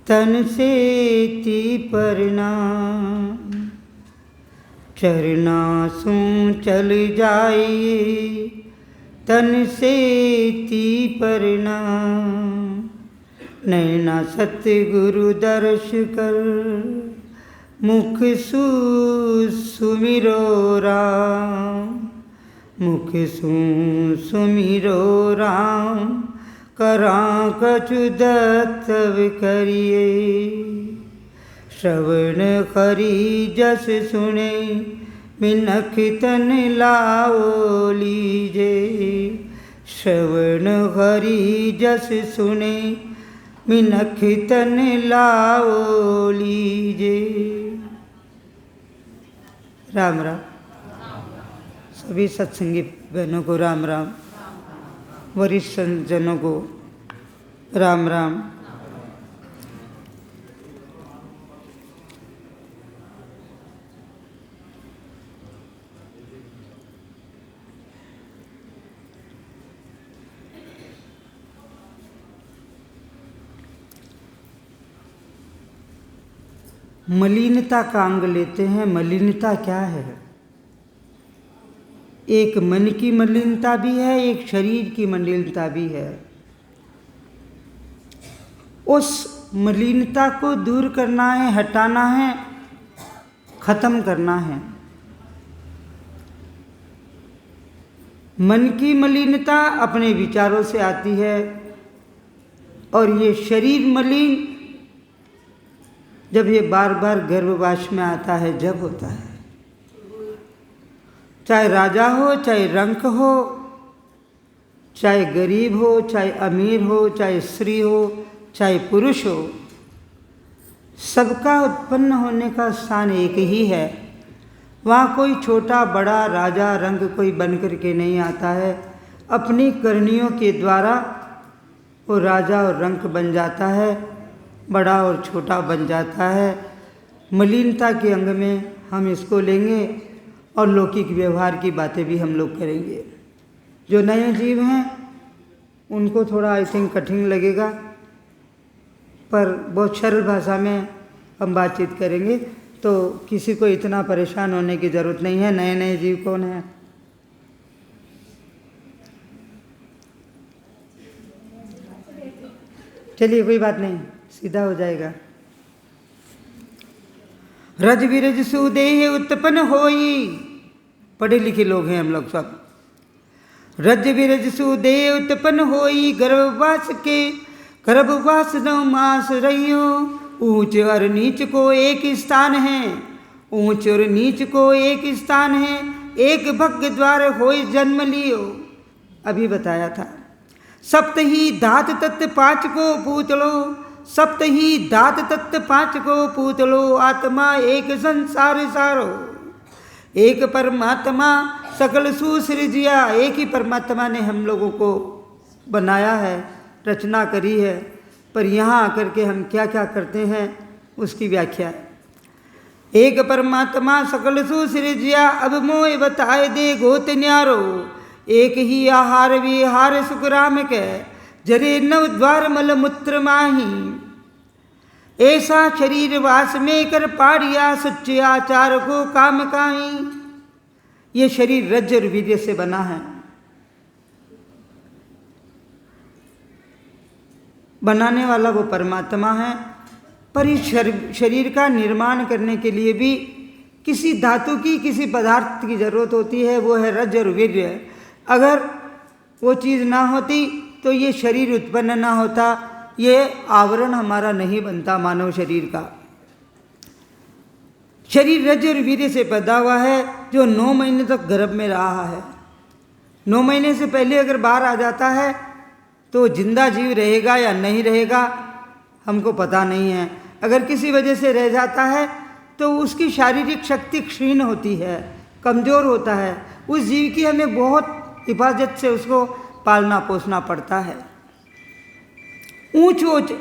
तन से ती परना चरना सू चल जाइए, तन से ती परना नैना सतगुरु दर्श कर मुख सुमिरो राम, मुख सुमिरो राम करा कछु दत्तव करिए। श्रवण करी जस सुने मिनख तन लाओ लीजे, श्रवण करी जस सुने मिनख तन लाओ लीजे। राम राम। सभी सत्संगी बहनों को राम राम, वरिष्ठ जनों को राम राम। मलिनता का अंग लेते हैं। मलिनता क्या है? एक मन की मलिनता भी है, एक शरीर की मलिनता भी है। उस मलिनता को दूर करना है, हटाना है, खत्म करना है। मन की मलिनता अपने विचारों से आती है और ये शरीर मलिन जब ये बार बार गर्भवास में आता है, जब होता है। चाहे राजा हो, चाहे रंक हो, चाहे गरीब हो, चाहे अमीर हो, चाहे स्त्री हो, चाहे पुरुष हो, सबका उत्पन्न होने का स्थान एक ही है। वहाँ कोई छोटा बड़ा राजा रंक कोई बन करके नहीं आता है। अपनी करनियों के द्वारा वो राजा और रंक बन जाता है, बड़ा और छोटा बन जाता है। मलिनता के अंग में हम इसको लेंगे और लौकिक व्यवहार की बातें भी हम लोग करेंगे। जो नए जीव हैं उनको थोड़ा आई थिंक कठिन लगेगा, पर बहुत सरल भाषा में हम बातचीत करेंगे, तो किसी को इतना परेशान होने की ज़रूरत नहीं है। नए नए जीव कौन है? चलिए कोई बात नहीं, सीधा हो जाएगा। रज विरज सुदेह उत्पन्न होई, पढ़े लिखे लोग हैं हम लोग सब। रज विरज सुदेह उत्पन्न होई, गर्भवास 9 मास रहियो। ऊंच और नीच को एक स्थान है, ऊंच और नीच को एक स्थान है। एक भग्य द्वार होई जन्म लियो, अभी बताया था। सप्त ही धात तत्व 5 को पूतलो, सप्त ही दात तत्व 5 को पूतलो। आत्मा एक संसार सारो, एक परमात्मा सकल सुसृजिया। एक ही परमात्मा ने हम लोगों को बनाया है, रचना करी है, पर यहाँ आकर के हम क्या क्या करते हैं उसकी व्याख्या है। एक परमात्मा सकल सुसृजिया, अब मोह बताए दे गोत न्यारो। एक ही आहार विहार सुखराम के, जरे 9 द्वार मल मूत्र माही। ऐसा शरीर वास में कर पाड़िया, सच्चे आचार को काम काई। ये शरीर रज और वीर्य से बना है। बनाने वाला वो परमात्मा है, पर इस शरीर का निर्माण करने के लिए भी किसी धातु की, किसी पदार्थ की जरूरत होती है, वो है रज और वीर्य। अगर वो चीज़ ना होती तो ये शरीर उत्पन्न ना होता, ये आवरण हमारा नहीं बनता मानव शरीर का। शरीर रज और वीर्य से पैदा हुआ है, जो 9 महीने तक गर्भ में रहा है। 9 महीने से पहले अगर बाहर आ जाता है तो जिंदा जीव रहेगा या नहीं रहेगा हमको पता नहीं है। अगर किसी वजह से रह जाता है तो उसकी शारीरिक शक्ति क्षीण होती है, कमज़ोर होता है। उस जीव की हमें बहुत हिफाजत से उसको पालना पोसना पड़ता है। ऊंच ऊंच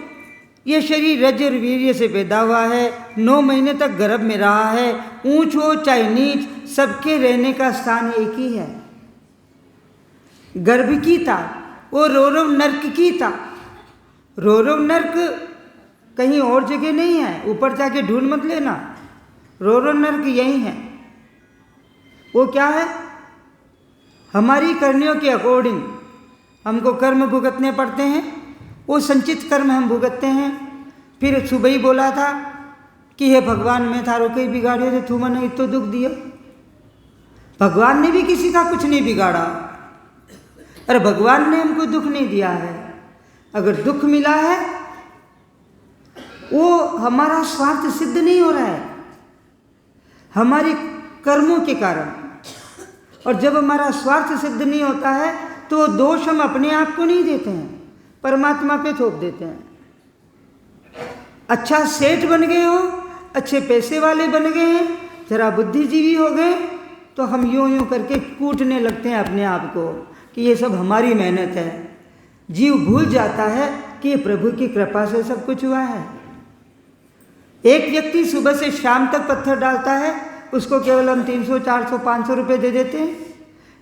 ये शरीर रज और वीर्य से पैदा हुआ है, 9 महीने तक गर्भ में रहा है। ऊंच हो चाहे नीच, सबके रहने का स्थान एक ही है। गर्भ की था वो रौरव नर्क की था। रौरव नर्क कहीं और जगह नहीं है, ऊपर जाके ढूंढ मत लेना। रौरव नर्क यही है। वो क्या है? हमारी करनियों के अकॉर्डिंग हमको कर्म भुगतने पड़ते हैं। वो संचित कर्म हम भुगतते हैं। फिर सुबह ही बोला था कि हे भगवान, मैं थारो कई बिगाड़ियो थे, तू मैंने इतो दुख दिया। भगवान ने भी किसी का कुछ नहीं बिगाड़ा। अरे भगवान ने हमको दुख नहीं दिया है। अगर दुख मिला है वो हमारा स्वार्थ सिद्ध नहीं हो रहा है, हमारे कर्मों के कारण। और जब हमारा स्वार्थ सिद्ध नहीं होता है तो दोष हम अपने आप को नहीं देते हैं, परमात्मा पे थोप देते हैं। अच्छा सेठ बन गए हो, अच्छे पैसे वाले बन गए हैं, जरा बुद्धिजीवी हो गए, तो हम यूं यूं करके कूटने लगते हैं अपने आप को कि ये सब हमारी मेहनत है। जीव भूल जाता है कि ये प्रभु की कृपा से सब कुछ हुआ है। एक व्यक्ति सुबह से शाम तक पत्थर डालता है, उसको केवल हम 300, 400, 500 रुपये दे देते हैं।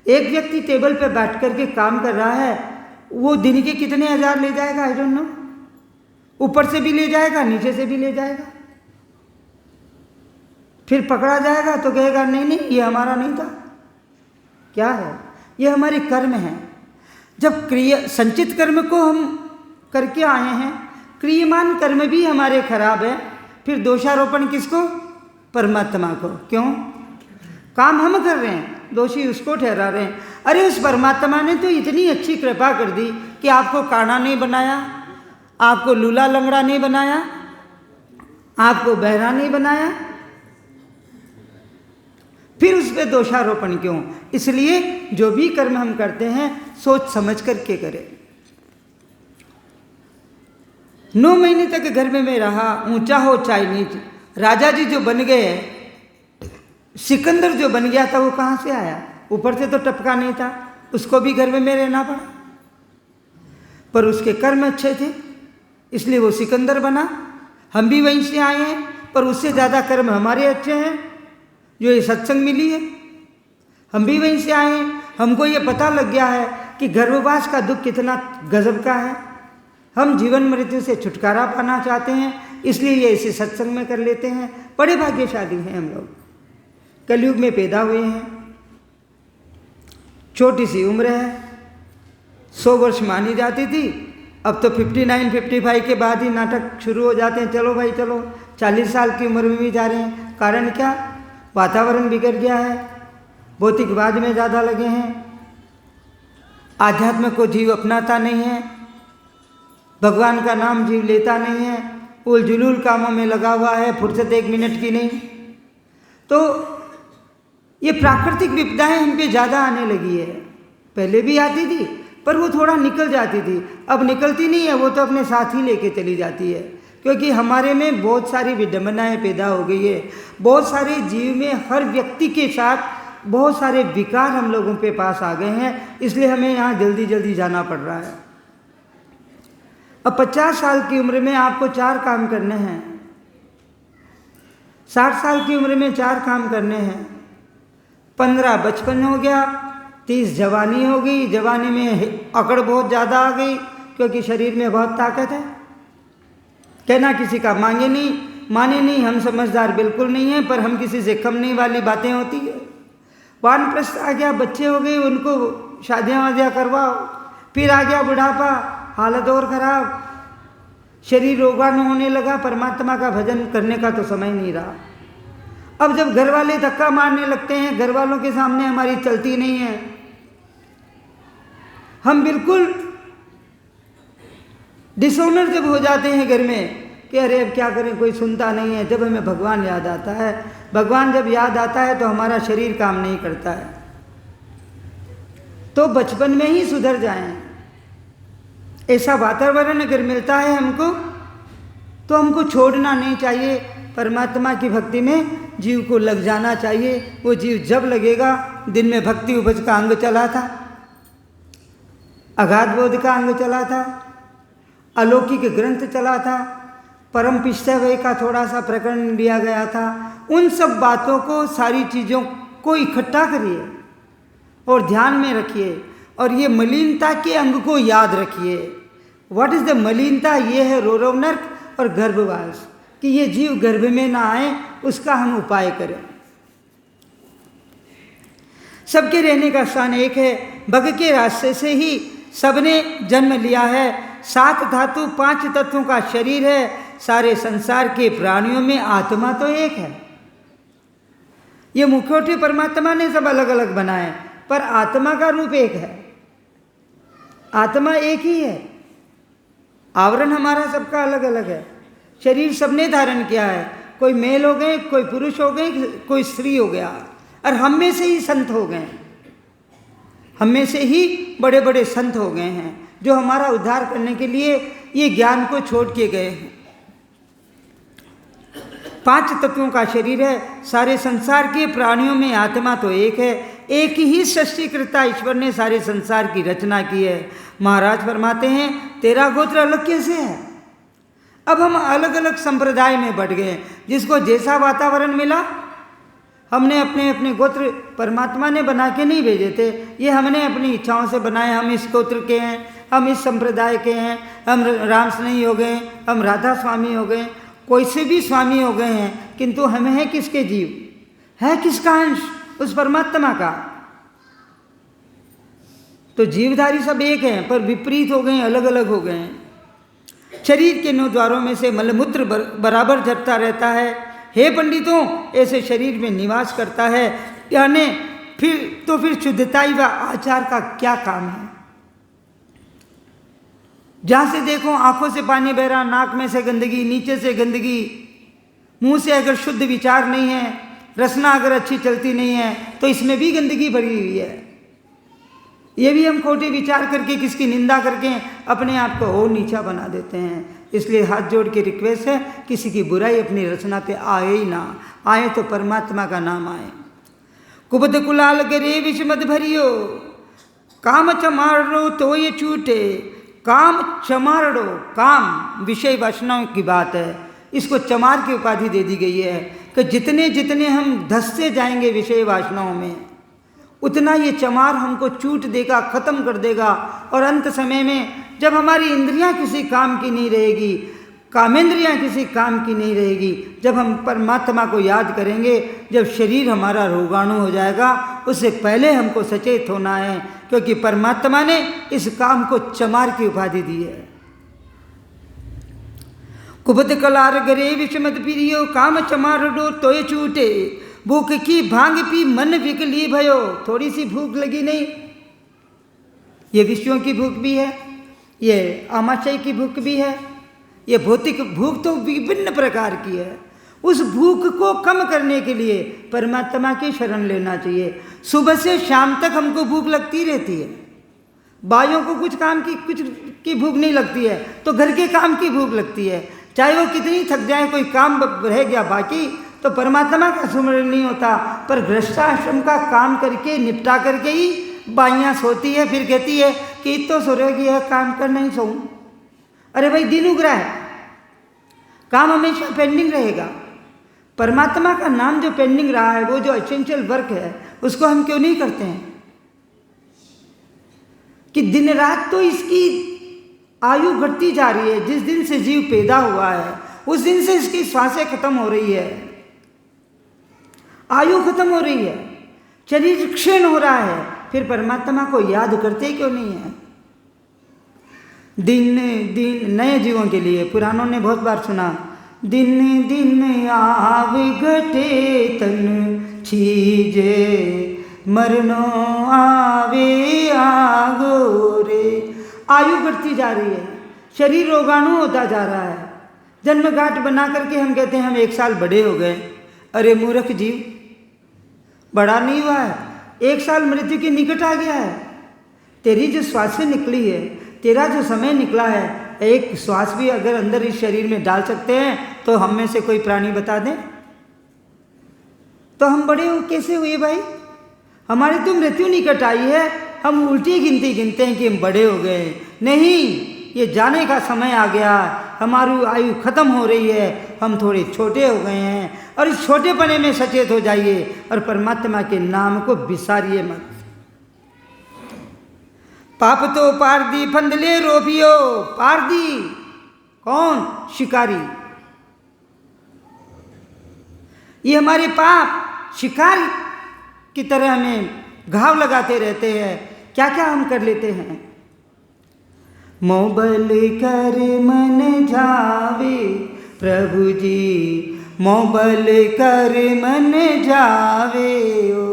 एक व्यक्ति टेबल पे बैठ करके काम कर रहा है, वो दिन के कितने हजार ले जाएगा, आई डोंट नो। ऊपर से भी ले जाएगा, नीचे से भी ले जाएगा। फिर पकड़ा जाएगा तो कहेगा नहीं नहीं, ये हमारा नहीं था। क्या है? ये हमारे कर्म हैं। जब संचित कर्म को हम करके आए हैं, क्रियमान कर्म भी हमारे खराब है, फिर दोषारोपण किसको? परमात्मा को। क्यों? काम हम कर रहे हैं, दोषी उसको ठहरा रहे हैं। अरे उस परमात्मा ने तो इतनी अच्छी कृपा कर दी कि आपको काना नहीं बनाया, आपको लूला लंगड़ा नहीं बनाया, आपको बहरा नहीं बनाया, फिर उस पर दोषारोपण क्यों? इसलिए जो भी कर्म हम करते हैं सोच समझ करके करें। 9 महीने तक घर में मैं रहा, ऊंचा हो चाहे नीच। राजा जी जो बन गए, सिकंदर जो बन गया था, वो कहाँ से आया? ऊपर से तो टपका नहीं था, उसको भी घर में रहना पड़ा। पर उसके कर्म अच्छे थे इसलिए वो सिकंदर बना। हम भी वहीं से आए हैं, पर उससे ज़्यादा कर्म हमारे अच्छे हैं जो ये सत्संग मिली है। हम भी वहीं से आए हैं, हमको ये पता लग गया है कि गर्भवास का दुख कितना गजब का है। हम जीवन मृत्यु से छुटकारा पाना चाहते हैं, इसलिए ये इसे सत्संग में कर लेते हैं। बड़े भाग्यशाली हैं हम लोग, कलयुग में पैदा हुए हैं। छोटी सी उम्र है, 100 वर्ष मानी जाती थी, अब तो 59, 55 के बाद ही नाटक शुरू हो जाते हैं। चलो भाई चलो, 40 साल की उम्र में भी जा रहे हैं। कारण क्या? वातावरण बिगड़ गया है, भौतिकवाद में ज़्यादा लगे हैं, आध्यात्म को जीव अपनाता नहीं है, भगवान का नाम जीव लेता नहीं है, उल जुलूल कामों में लगा हुआ है, फुर्सत 1 मिनट की नहीं। तो ये प्राकृतिक विपदाएं हम पे ज़्यादा आने लगी है। पहले भी आती थी पर वो थोड़ा निकल जाती थी, अब निकलती नहीं है, वो तो अपने साथ ही लेके चली जाती है। क्योंकि हमारे में बहुत सारी विडंबनाएं पैदा हो गई है, बहुत सारे जीव में, हर व्यक्ति के साथ बहुत सारे विकार हम लोगों के पास आ गए हैं, इसलिए हमें यहाँ जल्दी जल्दी जाना पड़ रहा है। अब 50 साल की उम्र में आपको 4 काम करने हैं, 60 साल की उम्र में 4 काम करने हैं, 15 बचपन हो गया, 30 जवानी हो गई, जवानी में अकड़ बहुत ज़्यादा आ गई क्योंकि शरीर में बहुत ताकत है, कहना किसी का माने नहीं, हम समझदार बिल्कुल नहीं हैं, पर हम किसी से कम नहीं वाली बातें होती है। वानप्रस्थ आ गया, बच्चे हो गए, उनको शादियाँ वादियाँ करवाओ, फिर आ गया बुढ़ापा, हालत और ख़राब, शरीर रोगान होने लगा, परमात्मा का भजन करने का तो समय नहीं रहा। अब जब घर वाले धक्का मारने लगते हैं, घर वालों के सामने हमारी चलती नहीं है, हम बिल्कुल डिसऑनर जब हो जाते हैं घर में कि अरे अब क्या करें, कोई सुनता नहीं है। जब हमें भगवान याद आता है, भगवान जब याद आता है तो हमारा शरीर काम नहीं करता है। तो बचपन में ही सुधर जाएं। ऐसा वातावरण अगर मिलता है हमको तो हमको छोड़ना नहीं चाहिए, परमात्मा की भक्ति में जीव को लग जाना चाहिए। वो जीव जब लगेगा, दिन में भक्ति उपज का अंग चला था, अगाध बोध का अंग चला था, अलौकिक ग्रंथ चला था, परम पिष्टवय का थोड़ा सा प्रकरण लिया गया था। उन सब बातों को, सारी चीज़ों को इकट्ठा करिए और ध्यान में रखिए। और ये मलिनता के अंग को याद रखिए। What is the malinata? ये है रोरव नर्क और गर्भवास, कि ये जीव गर्भ में ना आए, उसका हम उपाय करें। सबके रहने का स्थान एक है। भग के रास्ते से ही सबने जन्म लिया है। 7 धातु 5 तत्वों का शरीर है। सारे संसार के प्राणियों में आत्मा तो एक है। ये मुखौटे परमात्मा ने सब अलग अलग बनाए, पर आत्मा का रूप एक है। आत्मा एक ही है। आवरण हमारा सबका अलग अलग है। शरीर सबने धारण किया है। कोई मेल हो गए, कोई पुरुष हो गए, कोई स्त्री हो गया, और हम में से ही संत हो गए। हम में से ही बड़े बड़े संत हो गए हैं, जो हमारा उद्धार करने के लिए ये ज्ञान को छोड़ के गए हैं। 5 तत्वों का शरीर है। सारे संसार के प्राणियों में आत्मा तो एक है। एक ही सृष्टिकर्ता ईश्वर ने सारे संसार की रचना की है। महाराज फरमाते हैं, तेरा गोत्र अलग कैसे है? अब हम अलग अलग संप्रदाय में बढ़ गए। जिसको जैसा वातावरण मिला, हमने अपने अपने गोत्र परमात्मा ने बना के नहीं भेजे थे, ये हमने अपनी इच्छाओं से बनाए। हम इस गोत्र के हैं, हम इस संप्रदाय के हैं, हम राम स्नेही हो गए, हम राधा स्वामी हो गए, कोई से भी स्वामी हो गए हैं, किंतु हम हैं किसके जीव? है किसका अंश? उस परमात्मा का। तो जीवधारी सब एक हैं, पर विपरीत हो गए, अलग अलग हो गए हैं। शरीर के 9 द्वारों में से मलमूत्र बराबर झरता रहता है। हे पंडितों, ऐसे शरीर में निवास करता है, यानी फिर शुद्धताई व आचार का क्या काम है? जहां से देखो आंखों से पानी बह रहा, नाक में से गंदगी, नीचे से गंदगी, मुंह से अगर शुद्ध विचार नहीं है, रसना अगर अच्छी चलती नहीं है, तो इसमें भी गंदगी भरी हुई है। ये भी हम खोटे विचार करके, किसकी निंदा करके अपने आप को और नीचा बना देते हैं। इसलिए हाथ जोड़ के रिक्वेस्ट है, किसी की बुराई अपनी रचना पे आए ही ना, आए तो परमात्मा का नाम आए। कुबद कुलाल गिरे विषमद भरियो, काम चमारो तो ये छूटे। काम चमारो, काम विषय वासनाओं की बात है। इसको चमार की उपाधि दे दी गई है कि जितने जितने हम धंसते जाएंगे विषय वासनाओं में, उतना ये चमार हमको चूट देगा, ख़त्म कर देगा। और अंत समय में जब हमारी इंद्रियां किसी काम की नहीं रहेगी, कामेंद्रियां किसी काम की नहीं रहेगी, जब हम परमात्मा को याद करेंगे, जब शरीर हमारा रोगाणु हो जाएगा, उससे पहले हमको सचेत होना है, क्योंकि परमात्मा ने इस काम को चमार की उपाधि दी है। कुबद कलार गरे विषमद प्रियो, काम चमार डो तोय छूटे। भूख की भांग पी मन विकली भयो। थोड़ी सी भूख लगी नहीं, ये विषयों की भूख भी है, ये आमाशय की भूख भी है, ये भौतिक भूख तो विभिन्न प्रकार की है। उस भूख को कम करने के लिए परमात्मा की शरण लेना चाहिए। सुबह से शाम तक हमको भूख लगती रहती है। बाइयों को कुछ काम की भूख नहीं लगती है, तो घर के काम की भूख लगती है। चाहे वो कितनी थक जाए, कोई काम रह गया बाकी, तो परमात्मा का सुमरण नहीं होता। पर गृहस्थाश्रम का काम करके निपटा करके ही बाइयाँ सोती है, फिर कहती है कि तो सो रहेगी है, काम कर नहीं सोऊं। अरे भाई, दिन उग रहा है, काम हमेशा पेंडिंग रहेगा। परमात्मा का नाम जो पेंडिंग रहा है, वो जो एसेंशियल वर्क है, उसको हम क्यों नहीं करते हैं? कि दिन रात तो इसकी आयु घटती जा रही है। जिस दिन से जीव पैदा हुआ है, उस दिन से इसकी श्वासें खत्म हो रही है, आयु खत्म हो रही है, शरीर क्षीण हो रहा है। फिर परमात्मा को याद करते क्यों नहीं है? दिन दिन नए जीवों के लिए पुरानों ने बहुत बार सुना, दिन दिन आव घटे तन छीजे, मरनो आवे आगोरे। आयु बढ़ती जा रही है, शरीर रोगाणु होता जा रहा है। जन्मगांठ बना करके हम कहते हैं हम 1 साल बड़े हो गए। अरे मूर्ख जीव, बड़ा नहीं हुआ है, 1 साल मृत्यु के निकट आ गया है। तेरी जो श्वासें निकली है, तेरा जो समय निकला है, एक श्वास भी अगर अंदर इस शरीर में डाल सकते हैं, तो हम में से कोई प्राणी बता दें, तो हम बड़े हो कैसे हुए भाई? हमारी तो मृत्यु निकट आई है, हम उल्टी गिनती गिनते हैं कि हम बड़े हो गए। नहीं, ये जाने का समय आ गया, हमारी आयु खत्म हो रही है, हम थोड़े छोटे हो गए हैं। और इस छोटेपने में सचेत हो जाइए और परमात्मा के नाम को बिसारिए मत। पाप तो पारदी फंदले रोपियो। पारदी कौन? शिकारी। ये हमारे पाप शिकार की तरह हमें घाव लगाते रहते हैं। क्या क्या हम कर लेते हैं। मोबल कर मन जावे प्रभु जी, मोबल कर मन जावे ओ।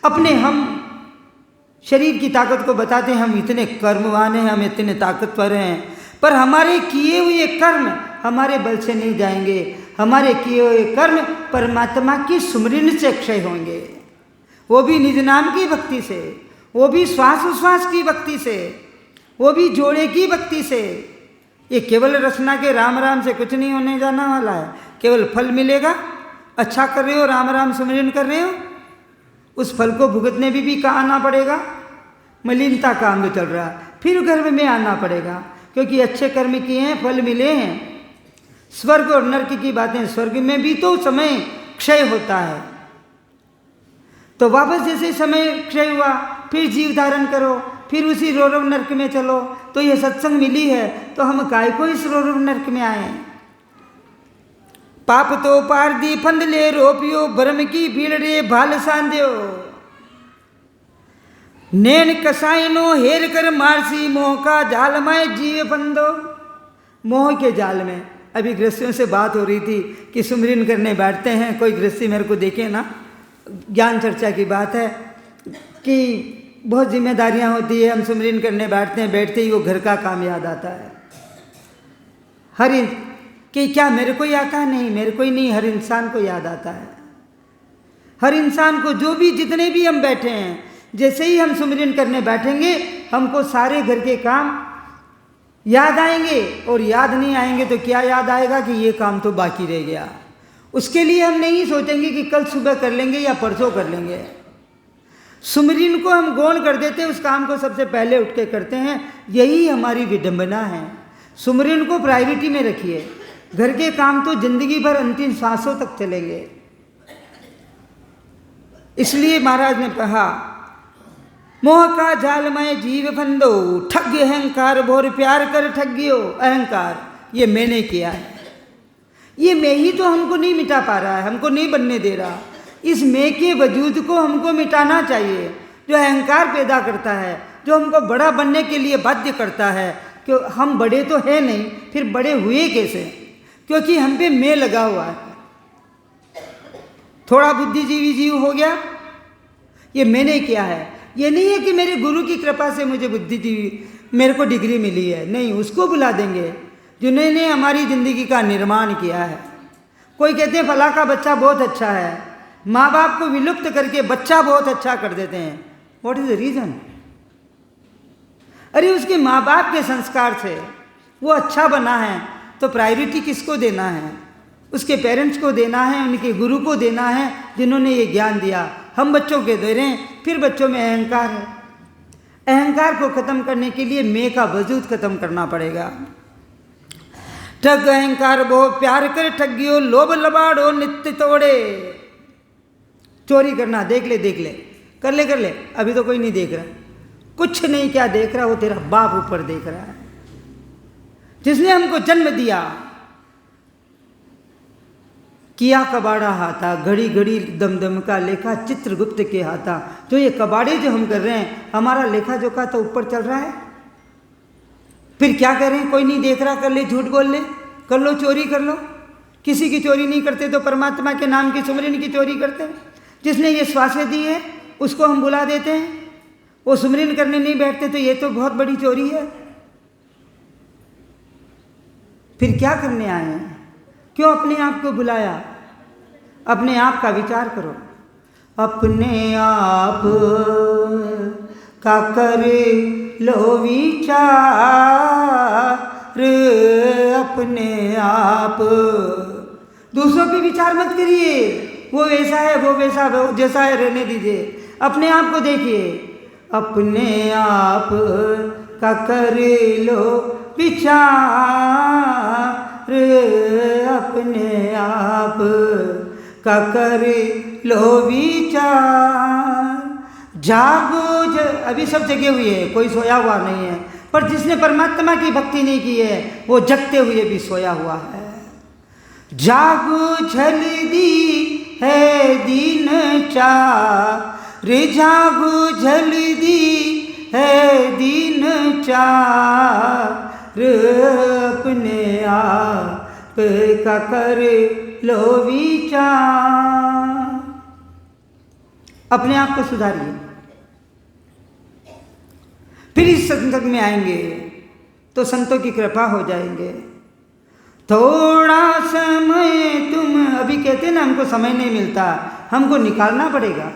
अपने हम शरीर की ताकत को बताते हैं, हम इतने कर्मवान हैं, हम इतने ताकतवर हैं, पर हमारे किए हुए कर्म हमारे बल से नहीं जाएंगे। हमारे किए हुए कर्म परमात्मा की सुमरन से क्षय होंगे, वो भी निज नाम की भक्ति से, वो भी श्वास उश्वास की भक्ति से, वो भी जोड़े की भक्ति से। ये केवल रचना के राम राम से कुछ नहीं होने जाना वाला है। केवल फल मिलेगा। अच्छा कर रहे हो, राम राम सुमरन कर रहे हो, उस फल को भुगतने भी कहाँ आना पड़ेगा। मलिनता का अंग चल रहा है, फिर गर्भ में आना पड़ेगा, क्योंकि अच्छे कर्म किए हैं, फल मिले हैं। स्वर्ग और नरक की बातें, स्वर्ग में भी तो समय क्षय होता है, तो वापस जैसे समय क्षय हुआ फिर जीव धारण करो, फिर उसी रोरव नरक में चलो। तो ये सत्संग मिली है तो हम काय को इस रोरव नरक में आए। पाप तो पारदी फंदले रोपियो, भरम की भीड़ रे भाल सांध्यो। नैन कसाइनो हेर कर मारसी, मोह का जाल में जीव बंदो। मोह के जाल में। अभी गृहस्थियों से बात हो रही थी कि सुमरन करने बैठते हैं, कोई गृहस्थी मेरे को देखे ना, ज्ञान चर्चा की बात है कि बहुत जिम्मेदारियां होती है, हम सुमरन करने बैठते हैं, बैठते ही वो घर का काम याद आता है। हर कि क्या मेरे को ही आता है? नहीं, मेरे को ही नहीं, हर इंसान को याद आता है। हर इंसान को, जो भी जितने भी हम बैठे हैं, जैसे ही हम सुमरन करने बैठेंगे हमको सारे घर के काम याद आएंगे, और याद नहीं आएंगे तो क्या याद आएगा कि ये काम तो बाकी रह गया। उसके लिए हम नहीं सोचेंगे कि कल सुबह कर लेंगे या परसों कर लेंगे। सुमरन को हम गौण कर देते हैं, उस काम को सबसे पहले उठ के करते हैं। यही हमारी विडंबना है। सुमरन को प्रायोरिटी में रखिए। घर के काम तो जिंदगी भर अंतिम सांसों तक चलेंगे। इसलिए महाराज ने कहा, मोह का जाल में जीव फंदो, ठग अहंकार भोर प्यार कर ठगियो। अहंकार ये मैंने किया है, ये मैं ही तो हमको नहीं मिटा पा रहा है, हमको नहीं बनने दे रहा। इस मैं के वजूद को हमको मिटाना चाहिए, जो अहंकार पैदा करता है, जो हमको बड़ा बनने के लिए बाध्य करता है। क्यों हम बड़े तो है नहीं, फिर बड़े हुए कैसे? क्योंकि हम पे मैं लगा हुआ है। थोड़ा बुद्धिजीवी जीव हो गया, ये मैंने किया है। ये नहीं है कि मेरे गुरु की कृपा से मुझे बुद्धिजीवी, मेरे को डिग्री मिली है, नहीं, उसको बुला देंगे जिन्होंने हमारी ज़िंदगी का निर्माण किया है। कोई कहते हैं फला का बच्चा बहुत अच्छा है, माँ बाप को विलुप्त करके बच्चा बहुत अच्छा कर देते हैं। What is the reason? अरे उसके माँ बाप के संस्कार से वो अच्छा बना है, तो प्रायोरिटी किसको देना है? उसके पेरेंट्स को देना है, उनके गुरु को देना है जिन्होंने ये ज्ञान दिया। हम बच्चों के दे रहे हैं, फिर बच्चों में अहंकार है। अहंकार को खत्म करने के लिए मैं का वजूद खत्म करना पड़ेगा। ठग अहंकार बहु प्यार कर ठगियो, लोभ लबाड़ो नित्य तोड़े। चोरी करना, देख ले देख ले, कर ले कर ले, अभी तो कोई नहीं देख रहा, कुछ नहीं, क्या देख रहा, वो तेरा बाप ऊपर देख रहा है, जिसने हमको जन्म दिया। किया कबाड़ा हाथा, घड़ी घड़ी दमदम का लेखा चित्रगुप्त के हाथा। जो ये कबाड़े जो हम कर रहे हैं, हमारा लेखा जोखा तो ऊपर चल रहा है। फिर क्या करें? कोई नहीं देख रहा, कर ले, झूठ बोल ले, कर लो, चोरी कर लो। किसी की चोरी नहीं करते तो परमात्मा के नाम की सुमरन की चोरी करते हैं। जिसने ये श्वासें दी है उसको हम बुला देते हैं, वो सुमरन करने नहीं बैठते, तो ये तो बहुत बड़ी चोरी है। फिर क्या करने आए हैं? क्यों अपने आप को बुलाया? अपने आप का विचार करो। अपने आप का कर लो विचार, अपने आप। दूसरों पे विचार मत करिए, वो वैसा है, वो वैसा, वो जैसा है, रहने दीजिए। अपने आप को देखिए। अपने आप का कर लो विचार, अपने आप का कर लो विचार। जागो अभी सब जगे हुए हैं, कोई सोया हुआ नहीं है, पर जिसने परमात्मा की भक्ति नहीं की है वो जगते हुए भी सोया हुआ है। जागो जल्दी है दिन चार, जागो जल्दी है दिन चार, अपने आप का कर लो विचार। अपने आप को सुधारिए, फिर इस संसद में आएंगे तो संतों की कृपा हो जाएंगे। थोड़ा समय तुम, अभी कहते ना हमको समय नहीं मिलता, हमको निकालना पड़ेगा।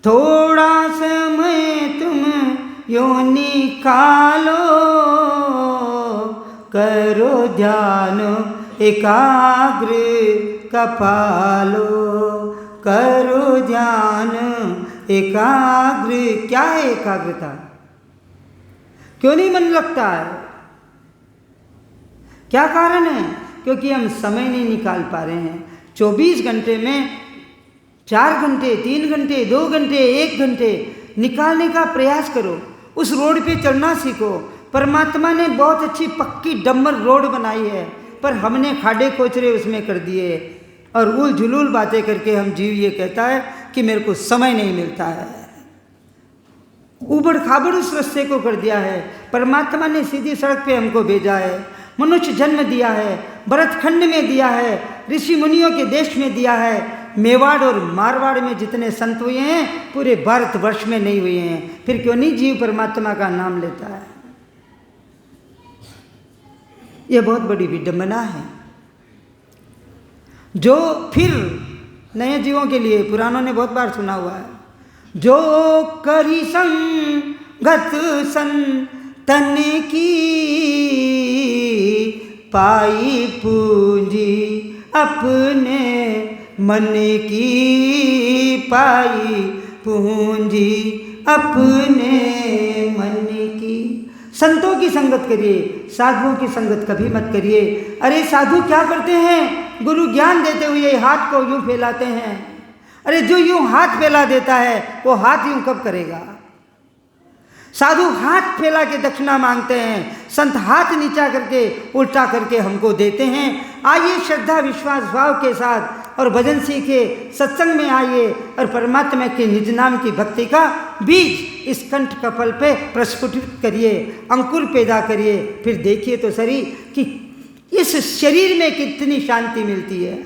थोड़ा समय तुम यो निकालो, करो ध्यान एकाग्र कपालो, करो ध्यान एकाग्र। क्या है एकाग्रता? क्यों नहीं मन लगता है? क्या कारण है? क्योंकि हम समय नहीं निकाल पा रहे हैं। 24 घंटे में 4 घंटे, 3 घंटे, 2 घंटे, 1 घंटे निकालने का प्रयास करो। उस रोड पे चलना सीखो। परमात्मा ने बहुत अच्छी पक्की डम्बर रोड बनाई है, पर हमने खाड़े खोचरे उसमें कर दिए और उल झुलूल बातें करके हम जीव ये कहता है कि मेरे को समय नहीं मिलता है। उबड़ खाबड़ उस रास्ते को कर दिया है। परमात्मा ने सीधी सड़क पे हमको भेजा है, मनुष्य जन्म दिया है, भरतखंड में दिया है, ऋषि मुनियों के देश में दिया है। मेवाड़ और मारवाड़ में जितने संत हुए हैं पूरे भारतवर्ष में नहीं हुए हैं। फिर क्यों नहीं जीव परमात्मा का नाम लेता है? यह बहुत बड़ी विडंबना है, जो फिर नए जीवों के लिए पुरानों ने बहुत बार सुना हुआ है। जो करी संगत संतन की, पाई पूंजी अपने मन की, पाई पूंजी अपने मन की। संतों की संगत करिए, साधुओं की संगत कभी मत करिए। अरे साधु क्या करते हैं? गुरु ज्ञान देते हुए हाथ को यूं फैलाते हैं। अरे जो यूं हाथ फैला देता है वो हाथ यूं कब करेगा? साधु हाथ फैला के दक्षिणा मांगते हैं, संत हाथ नीचा करके उल्टा करके हमको देते हैं। आइए श्रद्धा विश्वास भाव के साथ और भजन सीखे, सत्संग में आइए और परमात्मा के निज नाम की भक्ति का बीज इस कंठ कपल पे प्रस्फुटित करिए, अंकुर पैदा करिए। फिर देखिए तो सही कि इस शरीर में कितनी शांति मिलती है।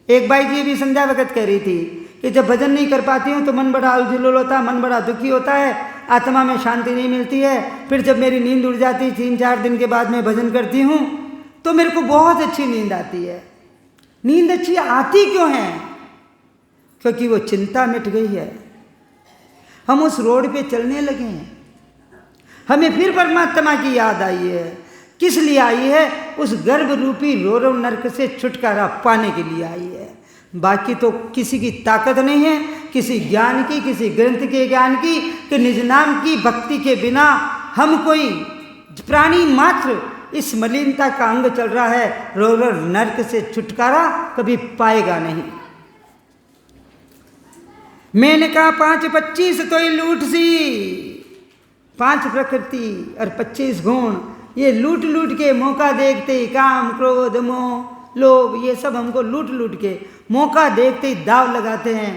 एक बाई जी भी संध्या वक्त कह रही थी कि जब भजन नहीं कर पाती हूँ तो मन बड़ा उलझुल होता है, मन बड़ा दुखी होता है, आत्मा में शांति नहीं मिलती है। फिर जब मेरी नींद उड़ जाती, 3-4 दिन के बाद मैं भजन करती हूँ तो मेरे को बहुत अच्छी नींद आती है। नींद अच्छी आती क्यों है? क्योंकि वो चिंता मिट गई है। हम उस रोड पे चलने लगे हैं। हमें फिर परमात्मा की याद आई है। किस लिए आई है? उस गर्भ रूपी रोरव नरक से छुटकारा पाने के लिए आई है। बाकी तो किसी की ताकत नहीं है, किसी ज्ञान की, किसी ग्रंथ के ज्ञान की, कि निज नाम की भक्ति के बिना हम कोई प्राणी मात्र इस मलिनता का अंग चल रहा है, रोरव नरक से छुटकारा कभी पाएगा नहीं। मैंने कहा 5-25 तो ये लूट सी, 5 प्रकृति और 25 गुण, ये लूट लूट के मौका देखते ही काम क्रोध मोह लोभ, ये सब हमको लूट लूट के मौका देखते ही दाव लगाते हैं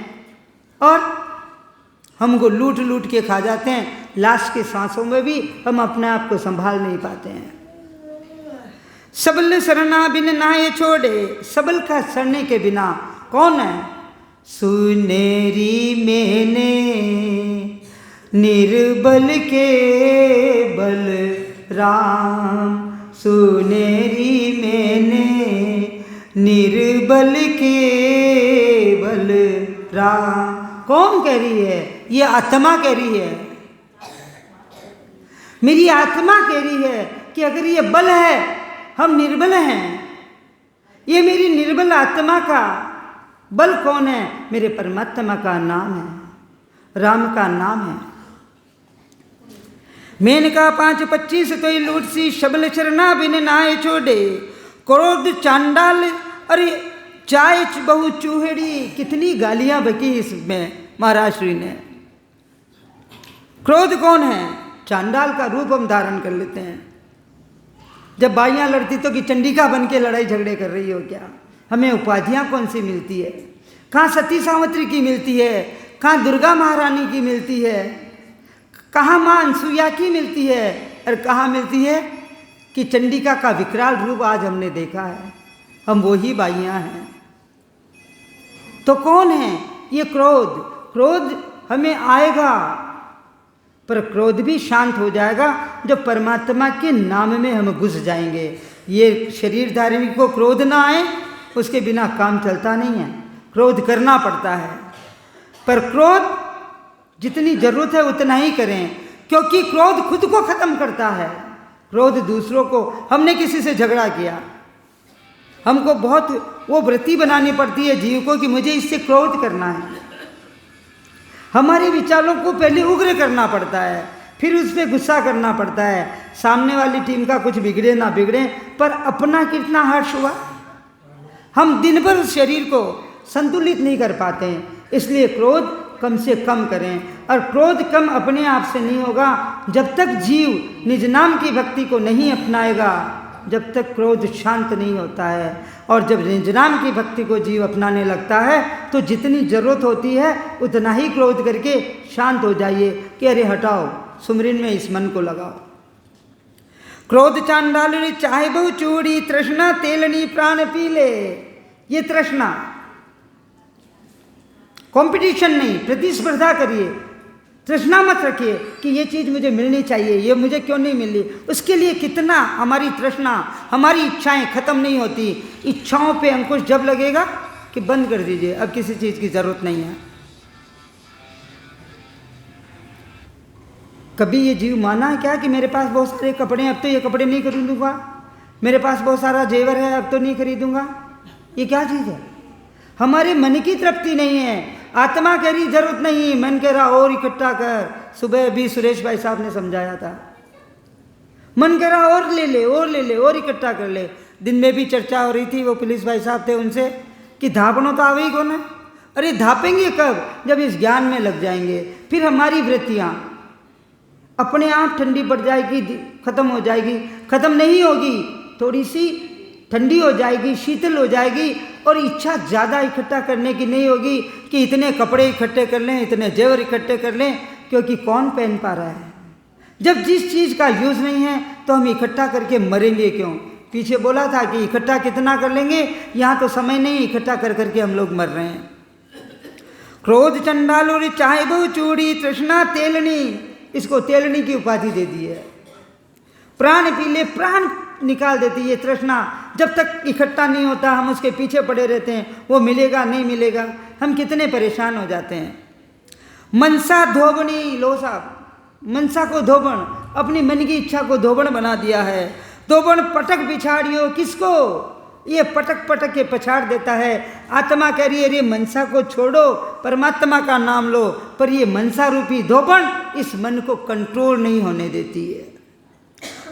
और हमको लूट लूट के खा जाते हैं। लास्ट की सांसों में भी हम अपने आप को संभाल नहीं पाते हैं। सबल शरणा बिन नाये छोड़े, सबल का शरणे के बिना कौन है? सुनेरी मैंने निर्बल के बल राम, सुनेरी मैंने निर्बल के बल राम। कौन कह रही है? ये आत्मा कह रही है। मेरी आत्मा कह रही है कि अगर ये बल है, हम निर्बल हैं। ये मेरी निर्बल आत्मा का बल कौन है? मेरे परमात्मा का नाम है, राम का नाम है। मैंने कहा 5-25 तो ये लूट सी, शबल शरणा बिन नाये छोड़े, क्रोध चांडाल, अरे चाय बहु चूहड़ी, कितनी गालियां बकी इसमें महाराज श्री ने। क्रोध कौन है? चांडाल का रूप हम धारण कर लेते हैं। जब बाइयाँ लड़ती तो कि चंडिका बन के लड़ाई झगड़े कर रही हो क्या? हमें उपाधियाँ कौन सी मिलती है? कहाँ सती सावित्री की मिलती है, कहाँ दुर्गा महारानी की मिलती है, कहाँ माँ अनसुईया की मिलती है, और कहाँ मिलती है कि चंडिका का विकराल रूप आज हमने देखा है। हम वही बाइयाँ हैं। तो कौन है ये क्रोध? क्रोध हमें आएगा, पर क्रोध भी शांत हो जाएगा जब परमात्मा के नाम में हम घुस जाएंगे। ये शरीरधारी को क्रोध ना आए, उसके बिना काम चलता नहीं है। क्रोध करना पड़ता है, पर क्रोध जितनी जरूरत है उतना ही करें, क्योंकि क्रोध खुद को खत्म करता है। क्रोध दूसरों को, हमने किसी से झगड़ा किया, हमको बहुत वो वृत्ति बनानी पड़ती है जीव को कि मुझे इससे क्रोध करना है। हमारे विचारों को पहले उग्र करना पड़ता है, फिर उस पर गुस्सा करना पड़ता है। सामने वाली टीम का कुछ बिगड़े ना बिगड़े, पर अपना कितना हर्ष हुआ। हम दिन भर उस शरीर को संतुलित नहीं कर पाते हैं, इसलिए क्रोध कम से कम करें। और क्रोध कम अपने आप से नहीं होगा जब तक जीव निज नाम की भक्ति को नहीं अपनाएगा, जब तक क्रोध शांत नहीं होता है। और जब निज नाम की भक्ति को जीव अपनाने लगता है तो जितनी जरूरत होती है उतना ही क्रोध करके शांत हो जाइए कि अरे हटाओ, सुमरिन में इस मन को लगाओ। क्रोध चांडाल चाहे बहु चूड़ी, तृष्णा तेलनी प्राण पी ले। ये तृष्णा, कंपटीशन नहीं, प्रतिस्पर्धा करिए। तृष्णा मत रखिए कि ये चीज़ मुझे मिलनी चाहिए, ये मुझे क्यों नहीं मिली। उसके लिए कितना हमारी तृष्णा, हमारी इच्छाएं खत्म नहीं होती। इच्छाओं पे अंकुश जब लगेगा कि बंद कर दीजिए, अब किसी चीज़ की ज़रूरत नहीं है। कभी ये जीव माना है क्या कि मेरे पास बहुत सारे कपड़े हैं, अब तो ये कपड़े नहीं खरीदूंगा, मेरे पास बहुत सारा जेवर है, अब तो नहीं खरीदूंगा। ये क्या चीज़ है? हमारे मन की तृप्ति नहीं है। आत्मा कह रही जरूरत नहीं, मन कह रहा और इकट्ठा कर। सुबह भी सुरेश भाई साहब ने समझाया था, मन कह रहा और ले ले और ले ले और इकट्ठा कर ले। दिन में भी चर्चा हो रही थी, वो पुलिस भाई साहब थे, उनसे कि धापनो तो आवे ही कौन है। अरे धापेंगे कब? जब इस ज्ञान में लग जाएंगे। फिर हमारी वृत्तियाँ अपने आप ठंडी पड़ जाएगी, खत्म हो जाएगी। खत्म नहीं होगी, थोड़ी सी ठंडी हो जाएगी, शीतल हो जाएगी, और इच्छा ज़्यादा इकट्ठा करने की नहीं होगी कि इतने कपड़े इकट्ठे कर लें, इतने जेवर इकट्ठे कर लें, क्योंकि कौन पहन पा रहा है। जब जिस चीज़ का यूज़ नहीं है तो हम इकट्ठा करके मरेंगे क्यों? पीछे बोला था कि इकट्ठा कितना कर लेंगे, यहाँ तो समय नहीं, इकट्ठा कर करके हम लोग मर रहे हैं। क्रोध चंडाल चाहे बहु चूड़ी, तृष्णा तेलनी, इसको तेलनी की उपाधि दे दी है। प्राण पी ले, प्राण निकाल देती है तृष्णा। जब तक इकट्ठा नहीं होता हम उसके पीछे पड़े रहते हैं, वो मिलेगा नहीं मिलेगा, हम कितने परेशान हो जाते हैं। मनसा धोबनी, लो साहब, मनसा को धोबन, अपनी मन की इच्छा को धोबन बना दिया है। धोबन पटक पिछाड़ियो, किसको? ये पटक पटक के पछाड़ देता है। आत्मा कह रही है अरे मनसा को छोड़ो, परमात्मा का नाम लो, पर ये मनसा रूपी धोबन इस मन को कंट्रोल नहीं होने देती है।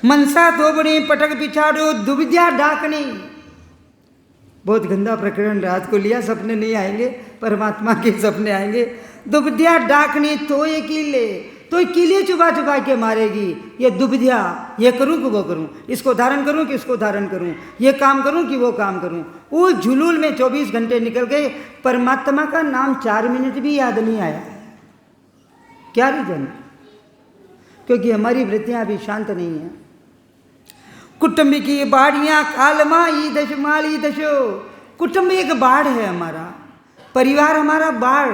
मनसा धोबनी पटक पिछाड़ो, दुविध्या डाकनी। बहुत गंदा प्रकरण रात को लिया, सपने नहीं आएंगे, परमात्मा के सपने आएंगे। दुविध्या डाकनी, तो ये कीले, तो कीले चुबा चुबा के मारेगी। ये दुविध्या, ये करूं कि वो करूं, इसको धारण करूं कि इसको धारण करूं, ये काम करूं कि वो काम करूं। वो झुलूल में 24 घंटे निकल गए, परमात्मा का नाम 4 मिनट भी याद नहीं आया। क्या रीजन? क्योंकि हमारी वृत्तियां अभी शांत नहीं है। कुटुंब की बाड़ियाँ कालमाई दशमाली दशो। कुटुंब एक बाढ़ है, हमारा परिवार हमारा बाढ़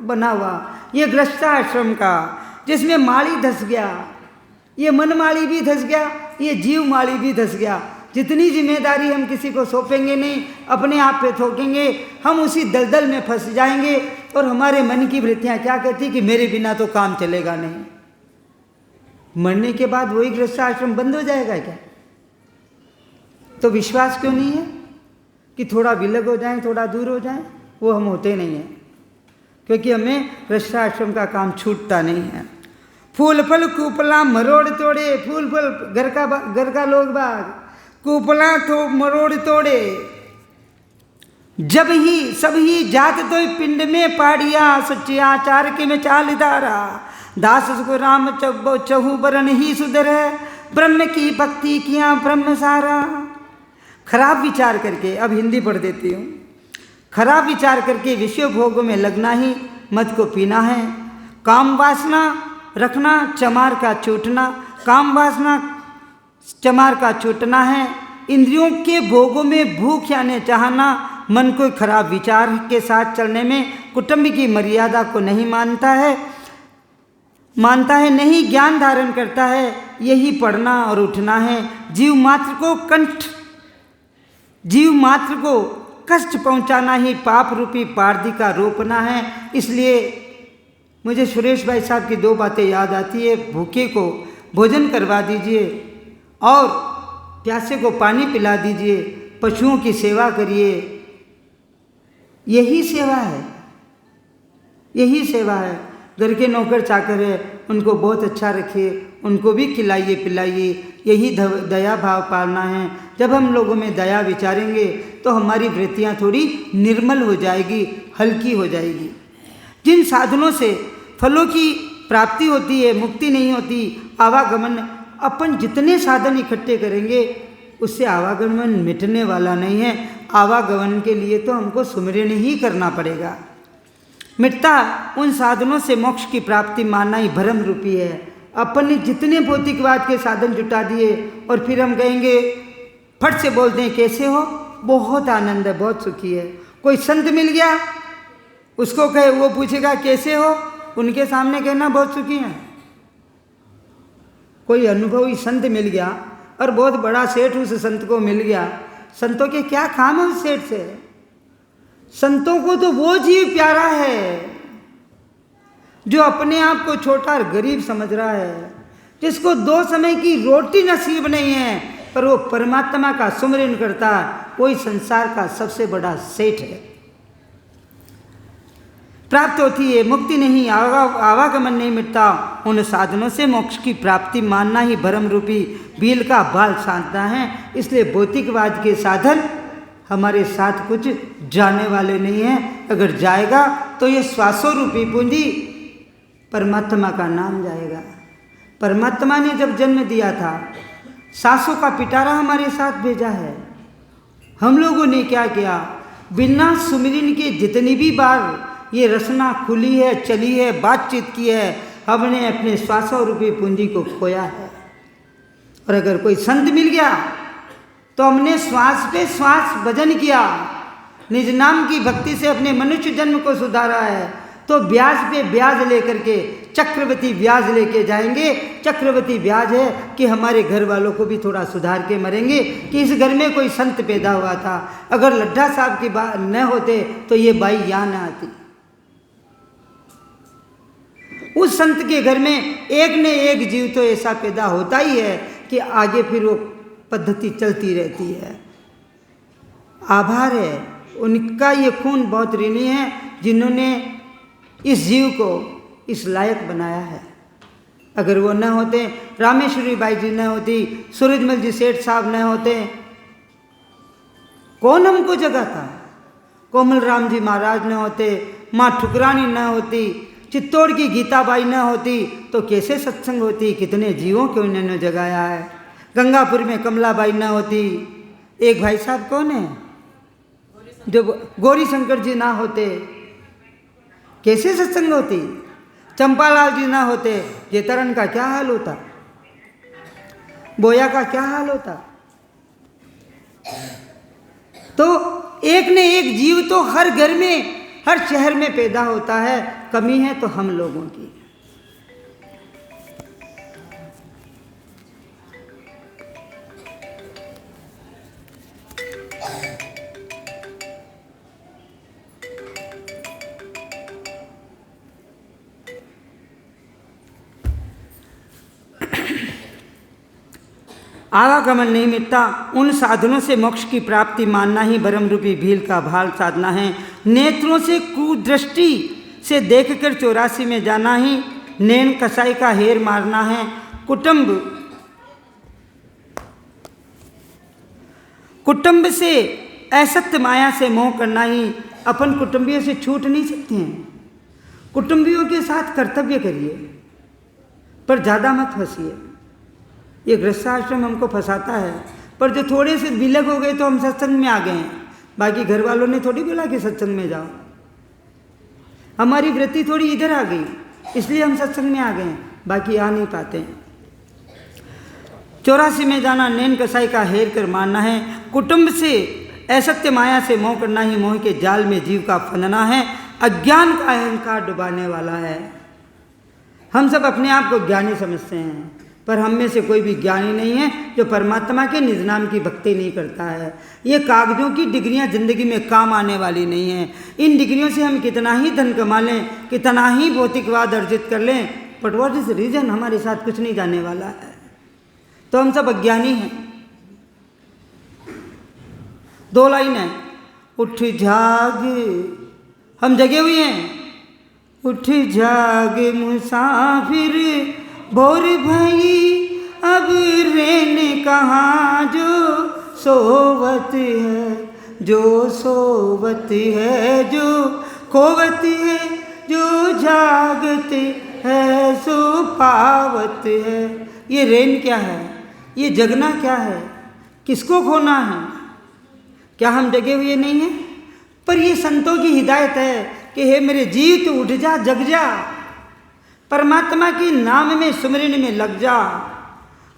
बना हुआ। ये गृहस्थाश्रम का, जिसमें माली धस गया, ये मन माली भी धस गया, ये जीव माली भी धस गया। जितनी जिम्मेदारी हम किसी को सौंपेंगे नहीं, अपने आप पे थोकेंगे, हम उसी दलदल में फंस जाएंगे। और हमारे मन की वृत्तियाँ क्या कहती कि मेरे बिना तो काम चलेगा नहीं। मरने के बाद वही गृहस्थाश्रम बंद हो जाएगा क्या? तो विश्वास क्यों नहीं है कि थोड़ा विलग हो जाएं, थोड़ा दूर हो जाएं? वो हम होते नहीं हैं, क्योंकि हमें गृहस्थाश्रम का काम छूटता नहीं है। फूल फल कूपला मरोड़ तोड़े, फूल फल घर का लोग बाग, कूपला तो मरोड़ तोड़े। जब ही सब ही जात तो पिंड में पाड़िया, सच्चे आचार के में चाल धारा। दास को राम चहु बरन ही सुधर है, ब्रह्म की भक्ति किया ब्रह्म सारा। खराब विचार करके, अब हिंदी पढ़ देती हूँ, खराब विचार करके विषय भोगों में लगना ही मद को पीना है। काम वासना रखना चमार का छूटना, काम वासना चमार का छूटना है। इंद्रियों के भोगों में भूख यानी चाहना मन को खराब विचार के साथ चलने में कुटुंब की मर्यादा को नहीं मानता है नहीं ज्ञान धारण करता है। यही पढ़ना और उठना है। जीव मात्र को कष्ट पहुंचाना ही पाप रूपी पारदी का रोपना है। इसलिए मुझे सुरेश भाई साहब की 2 बातें याद आती है। भूखे को भोजन करवा दीजिए और प्यासे को पानी पिला दीजिए, पशुओं की सेवा करिए। यही सेवा है। घर के नौकर चाकर है, उनको बहुत अच्छा रखिए, उनको भी खिलाइए पिलाइए। यही दया भाव पालना है। जब हम लोगों में दया विचारेंगे तो हमारी वृत्तियाँ थोड़ी निर्मल हो जाएगी, हल्की हो जाएगी। जिन साधनों से फलों की प्राप्ति होती है, मुक्ति नहीं होती, आवागमन, अपन जितने साधन इकट्ठे करेंगे उससे आवागमन मिटने वाला नहीं है। आवागमन के लिए तो हमको सुमिरन ही करना पड़ेगा। मिटता उन साधनों से मोक्ष की प्राप्ति मानना ही भ्रम रूपी है। अपन ने जितने भौतिकवाद के साधन जुटा दिए और फिर हम कहेंगे, फट से बोलते हैं कैसे हो, बहुत आनंद है, बहुत सुखी है। कोई संत मिल गया, उसको कहे, वो पूछेगा कैसे हो, उनके सामने कहना बहुत सुखी है। कोई अनुभवी संत मिल गया और बहुत बड़ा सेठ उस संत को मिल गया, संतों के क्या काम है उस सेठ से? संतों को तो वो जीव प्यारा है जो अपने आप को छोटा और गरीब समझ रहा है, जिसको 2 समय की रोटी नसीब नहीं है, पर वो परमात्मा का सुमिरन करता है। वही संसार का सबसे बड़ा सेठ है। प्राप्त होती है मुक्ति नहीं, आवागमन नहीं मिटता। उन साधनों से मोक्ष की प्राप्ति मानना ही भ्रम रूपी बील का बाल साधना है। इसलिए भौतिकवाद के साधन हमारे साथ कुछ जाने वाले नहीं हैं। अगर जाएगा तो ये श्वासों रूपी पूंजी परमात्मा का नाम जाएगा। परमात्मा ने जब जन्म दिया था, सांसों का पिटारा हमारे साथ भेजा है। हम लोगों ने क्या किया? बिना सुमिरन के जितनी भी बार ये रचना खुली है, चली है, बातचीत की है, हमने अपने श्वासों रूपी पूंजी को खोया है। और अगर कोई संत मिल गया तो हमने श्वास पे श्वास भजन किया, निज नाम की भक्ति से अपने मनुष्य जन्म को सुधारा है। तो ब्याज पे ब्याज लेकर के चक्रवर्ती ब्याज लेके जाएंगे। चक्रवर्ती ब्याज है कि हमारे घर वालों को भी थोड़ा सुधार के मरेंगे कि इस घर में कोई संत पैदा हुआ था। अगर लड्ढा साहब की बात न होते तो ये बाई यहाँ न आती। उस संत के घर में एक न एक जीव तो ऐसा पैदा होता ही है कि आगे फिर वो पद्धति चलती रहती है। आभार है उनका, ये खून बहुत ऋणी है जिन्होंने इस जीव को इस लायक बनाया है। अगर वो न होते, रामेश्वरी बाई जी न होती, सूरजमल जी सेठ साहब न होते, कौन हमको जगाता? कोमल राम जी महाराज न होते, माँ ठुकरानी न होती, चित्तौड़ की गीताबाई न होती, तो कैसे सत्संग होती? कितने जीवों को उन्होंने जगाया है। गंगापुर में कमलाबाई न होती, एक भाई साहब कौन है जो गौरी शंकर जी ना होते, कैसे सत्संग होती? चंपालाल जी ना होते, जेतरन का क्या हाल होता? बोया का क्या हाल होता? तो एक न एक जीव तो हर घर में, हर शहर में पैदा होता है। कमी है तो हम लोगों की। आवागमन नहीं मिटता, उन साधनों से मोक्ष की प्राप्ति मानना ही भ्रम रूपी भील का भाल साधना है। नेत्रों से कुदृष्टि से देखकर 84 में जाना ही नैन कसाई का हेर मारना है। कुटुंब से असत्य माया से मोह करना ही। अपन कुटुंबियों से छूट नहीं सकते हैं। कुटुंबियों के साथ कर्तव्य करिए, पर ज़्यादा मत फंसिए। ये गृहस्थाश्रम हमको फंसाता है, पर जो थोड़े से विलग हो गए तो हम सत्संग में आ गए हैं। बाकी घर वालों ने थोड़ी बोला कि सत्संग में जाओ, हमारी वृत्ति थोड़ी इधर आ गई इसलिए हम सत्संग में आ गए हैं, बाकी आ नहीं पाते हैं। 84 में जाना नैन कसाई का हेर कर मारना है, कुटुंब से असत्य माया से मोह करना ही मोह के जाल में जीव का फंदना है, अज्ञान का अहंकार डुबाने वाला है। हम सब अपने आप को ज्ञानी समझते हैं, पर हम में से कोई भी ज्ञानी नहीं है जो परमात्मा के निज नाम की भक्ति नहीं करता है। ये कागजों की डिग्रियां जिंदगी में काम आने वाली नहीं हैं। इन डिग्रियों से हम कितना ही धन कमा लें, कितना ही भौतिकवाद अर्जित कर लें, बट व्हाट इज रीजन, हमारे साथ कुछ नहीं जाने वाला है। तो हम सब अज्ञानी हैं। 2 लाइन है, उठ जाग, हम जगे हुए हैं। उठ जाग मुसाफिर भोर भई, अब रैन कहाँ जो सोवत है, जो सोवत है, जो खोवत है, जो जागत है सो पावत है। ये रैन क्या है, ये जगना क्या है, किसको खोना है? क्या हम जगे हुए नहीं हैं? पर ये संतों की हिदायत है कि हे मेरे जीव तू उठ जा, जग जा, परमात्मा के नाम में सुमिरन में लग जा।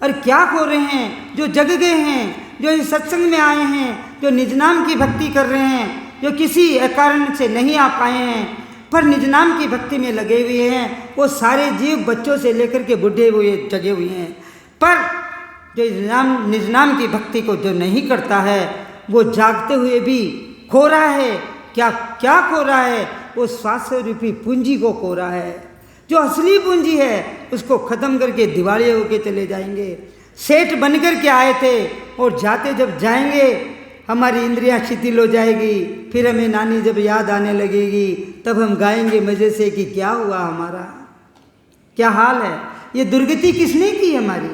और क्या खो रहे हैं? जो जग गए हैं, जो इस सत्संग में आए हैं, जो निज नाम की भक्ति कर रहे हैं, जो किसी कारण से नहीं आ पाए हैं पर निज नाम की भक्ति में लगे हुए हैं, वो सारे जीव बच्चों से लेकर के बूढ़े हुए जगे हुए हैं। पर जो निज नाम की भक्ति को जो नहीं करता है वो जागते हुए भी खो रहा है। क्या क्या खो रहा है? वो स्वास्थ्य रूपी पूंजी को खो रहा है। जो असली पूंजी है उसको ख़त्म करके दिवालिये होके चले जाएंगे। सेठ बन कर के आए थे और जाते जब जाएंगे हमारी इंद्रियां शिथिल हो जाएगी, फिर हमें नानी जब याद आने लगेगी तब हम गाएंगे मज़े से कि क्या हुआ हमारा, क्या हाल है। ये दुर्गति किसने की हमारी?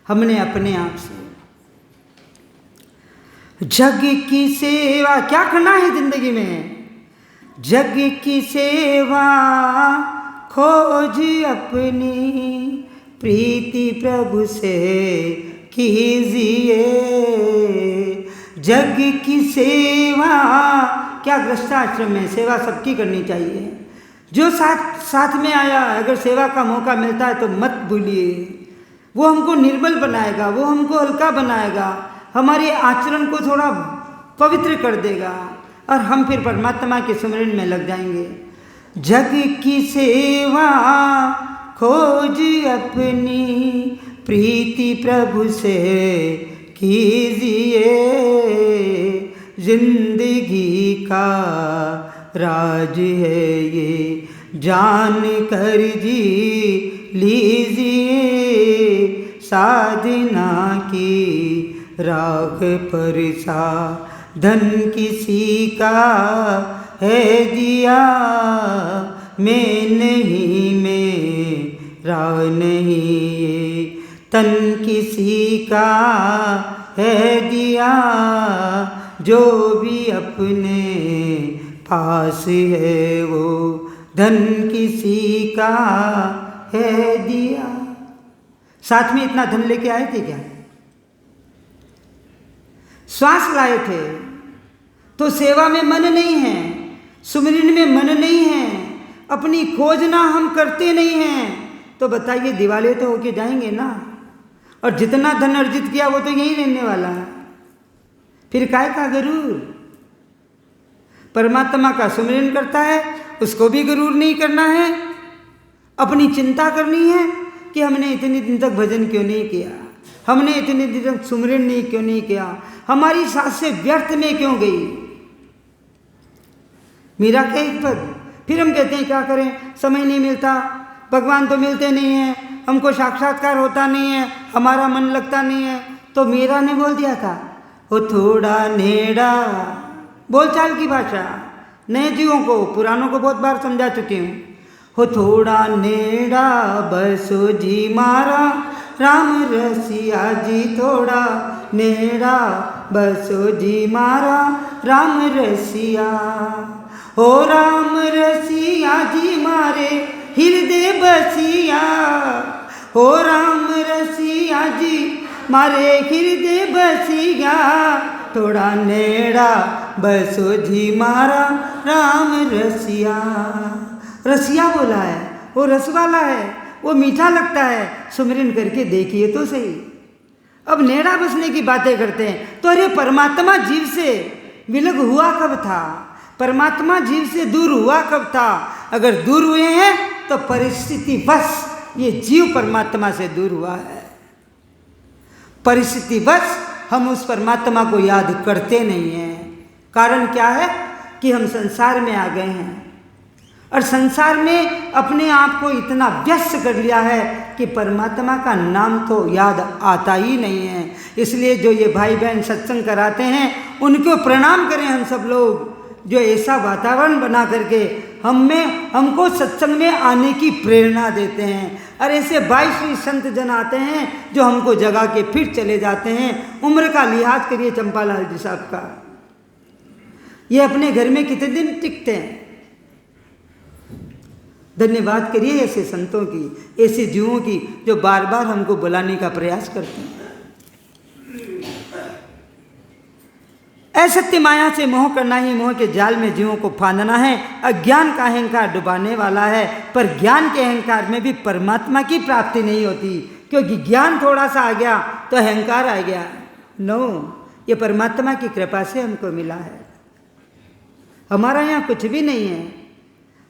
हमने अपने आप से। जग की सेवा क्या करना है जिंदगी में? जग की सेवा खोज अपनी, प्रीति प्रभु से कीजिए। जग की सेवा, क्या गृहस्थाश्रम में सेवा सबकी करनी चाहिए। जो साथ में आया, अगर सेवा का मौका मिलता है तो मत भूलिए। वो हमको निर्मल बनाएगा, वो हमको हल्का बनाएगा, हमारे आचरण को थोड़ा पवित्र कर देगा और हम फिर परमात्मा के सुमिरन में लग जाएंगे। जग की सेवा खोज अपनी, प्रीति प्रभु से कीजिए। जिंदगी का राज है ये, जान कर जी लीजिए। साधना की राह पर साधन किसी का है दिया, मैं नहीं मेरा नहीं ये तन किसी का है दिया। जो भी अपने पास है वो धन किसी का है दिया। साथ में इतना धन लेके आए थे क्या? श्वास लाए थे तो सेवा में मन नहीं है, सुमिरन में मन नहीं है, अपनी खोजना हम करते नहीं हैं, तो बताइए दिवाले तो होके जाएंगे ना। और जितना धन अर्जित किया वो तो यहीं रहने वाला है, फिर काय का गरूर। परमात्मा का सुमिरन करता है उसको भी गरूर नहीं करना है। अपनी चिंता करनी है कि हमने इतने दिन तक भजन क्यों नहीं किया, हमने इतने दिन तक सुमिरन नहीं क्यों नहीं किया, हमारी सांसें व्यर्थ में क्यों गई। मीरा के एक पद। फिर हम कहते हैं क्या करें, समय नहीं मिलता, भगवान तो मिलते नहीं हैं, हमको साक्षात्कार होता नहीं है, हमारा मन लगता नहीं है। तो मीरा ने बोल दिया था, हो थोड़ा नेड़ा, बोलचाल की भाषा। नए जीवों को, पुरानों को बहुत बार समझा चुकी हूँ। हो थोड़ा नेड़ा बसो जी मारा, राम रसिया जी थोड़ा नेड़ा बसो जी मारा, राम रसिया। हो राम रसिया जी मारे हृदय बसिया, हो राम रसिया जी मारे हृदय बसिया, थोड़ा नेड़ा बसो जी मारा राम रसिया। रसिया बोला है, वो रस वाला है, वो मीठा लगता है, सुमिरन करके देखिए तो सही। अब नेड़ा बसने की बातें करते हैं तो अरे परमात्मा जीव से विलग हुआ कब था, परमात्मा जीव से दूर हुआ कब था। अगर दूर हुए हैं तो परिस्थिति बस ये जीव परमात्मा से दूर हुआ है, परिस्थिति बस हम उस परमात्मा को याद करते नहीं हैं। कारण क्या है कि हम संसार में आ गए हैं और संसार में अपने आप को इतना व्यस्त कर लिया है कि परमात्मा का नाम तो याद आता ही नहीं है। इसलिए जो ये भाई बहन सत्संग कराते हैं उनको प्रणाम करें हम सब लोग, जो ऐसा वातावरण बना करके हमको सत्संग में आने की प्रेरणा देते हैं। और ऐसे 22 संत जन आते हैं जो हमको जगा के फिर चले जाते हैं। उम्र का लिहाज करिए चंपालाल जी साहब का, ये अपने घर में कितने दिन टिकते हैं। धन्यवाद करिए ऐसे संतों की, ऐसे जीवों की जो बार बार हमको बुलाने का प्रयास करते हैं। असत्य माया से मोह करना ही मोह के जाल में जीवों को फांदना है। अज्ञान का अहंकार डुबाने वाला है, पर ज्ञान के अहंकार में भी परमात्मा की प्राप्ति नहीं होती, क्योंकि ज्ञान थोड़ा सा आ गया तो अहंकार आ गया। नो, ये परमात्मा की कृपा से हमको मिला है। हमारा यहाँ कुछ भी नहीं है,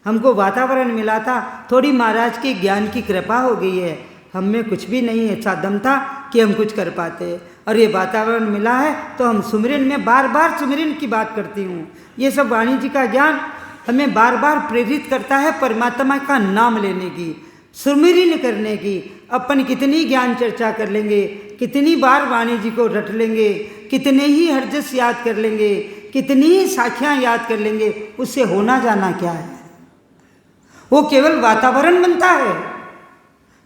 हमको वातावरण मिला था, थोड़ी महाराज के ज्ञान की कृपा हो गई है। हम में कुछ भी नहीं है, ऐसा दम था कि हम कुछ कर पाते, और ये वातावरण मिला है तो हम सुमिरन में बार बार सुमिरन की बात करती हूँ। ये सब वाणी जी का ज्ञान हमें बार बार प्रेरित करता है परमात्मा का नाम लेने की, सुमिरन करने की। अपन कितनी ज्ञान चर्चा कर लेंगे, कितनी बार वाणी जी को रट लेंगे, कितने ही हरजस याद कर लेंगे, कितनी ही साखियाँ याद कर लेंगे, उससे होना जाना क्या है? वो केवल वातावरण बनता है।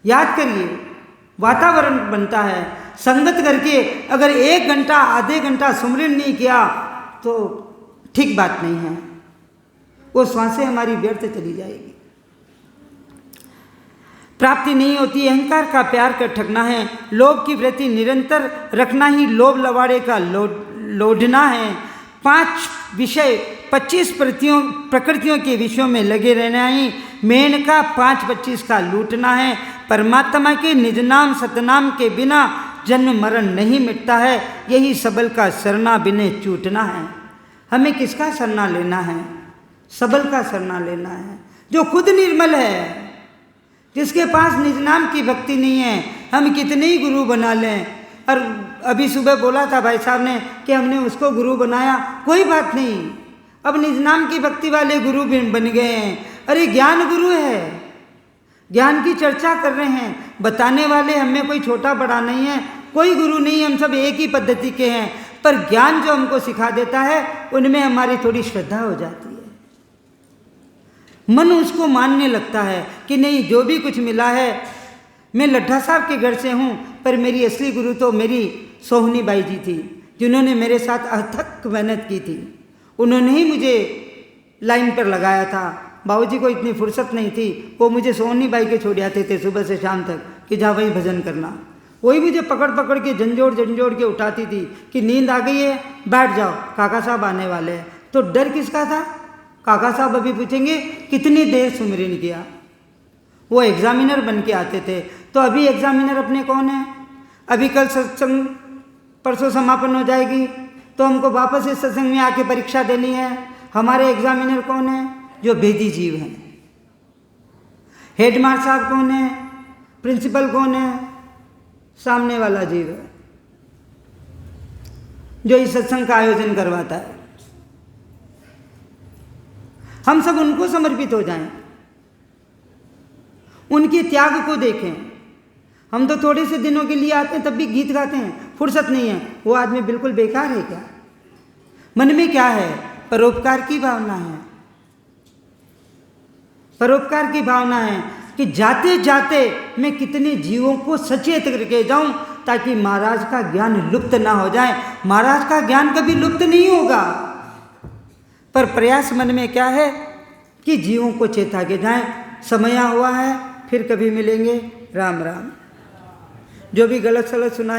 याद करिए, वातावरण बनता है। संगत करके अगर 1 घंटा आधे घंटा सुमिरन नहीं किया तो ठीक बात नहीं है, वो श्वासें हमारी व्यर्थ चली जाएगी, प्राप्ति नहीं होती। अहंकार का प्यार कर ठगना है, लोभ की वृत्ति निरंतर रखना ही लोभ लवाड़े का लोढ़ना है। 5 विषय 25 प्रकृतियों के विषयों में लगे रहना ही मेनका 5-25 का लूटना है। परमात्मा के निज नाम सतनाम के बिना जन्म मरण नहीं मिटता है, यही सबल का सरना बिने चूटना है। हमें किसका सरना लेना है? सबल का सरना लेना है, जो खुद निर्मल है, जिसके पास निज नाम की भक्ति नहीं है। हम कितने ही गुरु बना लें, और अभी सुबह बोला था भाई साहब ने कि हमने उसको गुरु बनाया, कोई बात नहीं, अब निज नाम की भक्ति वाले गुरु बन गए हैं। अरे ज्ञान गुरु है, ज्ञान की चर्चा कर रहे हैं, बताने वाले हमें कोई छोटा बड़ा नहीं है, कोई गुरु नहीं, हम सब एक ही पद्धति के हैं। पर ज्ञान जो हमको सिखा देता है उनमें हमारी थोड़ी श्रद्धा हो जाती है, मन उसको मानने लगता है कि नहीं, जो भी कुछ मिला है, मैं लड्ढा साहब के घर से हूँ, पर मेरी असली गुरु तो मेरी सोहनी बाई जी थी, जिन्होंने मेरे साथ अथक मेहनत की थी। उन्होंने ही मुझे लाइन पर लगाया था। बाबूजी को इतनी फुर्सत नहीं थी, वो मुझे सोहनी बाई के छोड़ आते थे सुबह से शाम तक कि जा वही भजन करना। वही मुझे पकड़ पकड़ के झंझोड़ के उठाती थी कि नींद आ गई है, बैठ जाओ, काका साहब आने वाले हैं। तो डर किसका था? काका साहब अभी पूछेंगे कितनी देर सुमिरन किया। वो एग्जामिनर बन के आते थे, तो अभी एग्जामिनर अपने कौन है? अभी कल सत्संग, परसों समापन हो जाएगी, तो हमको वापस इस सत्संग में आके परीक्षा देनी है। हमारे एग्जामिनर कौन है? जो भेदी जीव हैं। हेडमास्टर साहब कौन है? प्रिंसिपल कौन है? सामने वाला जीव है जो इस सत्संग का आयोजन करवाता है। हम सब उनको समर्पित हो जाएं, उनके त्याग को देखें। हम तो थोड़े से दिनों के लिए आते हैं, तब भी गीत गाते हैं, फुर्सत नहीं है। वो आदमी बिल्कुल बेकार है क्या? मन में क्या है? परोपकार की भावना है, परोपकार की भावना है कि जाते जाते मैं कितने जीवों को सचेत करके जाऊं ताकि महाराज का ज्ञान लुप्त ना हो जाए। महाराज का ज्ञान कभी लुप्त नहीं होगा, पर प्रयास मन में क्या है कि जीवों को चेता के जाएं। समय हुआ है, फिर कभी मिलेंगे। राम राम। जो भी गलत सलत सुनाया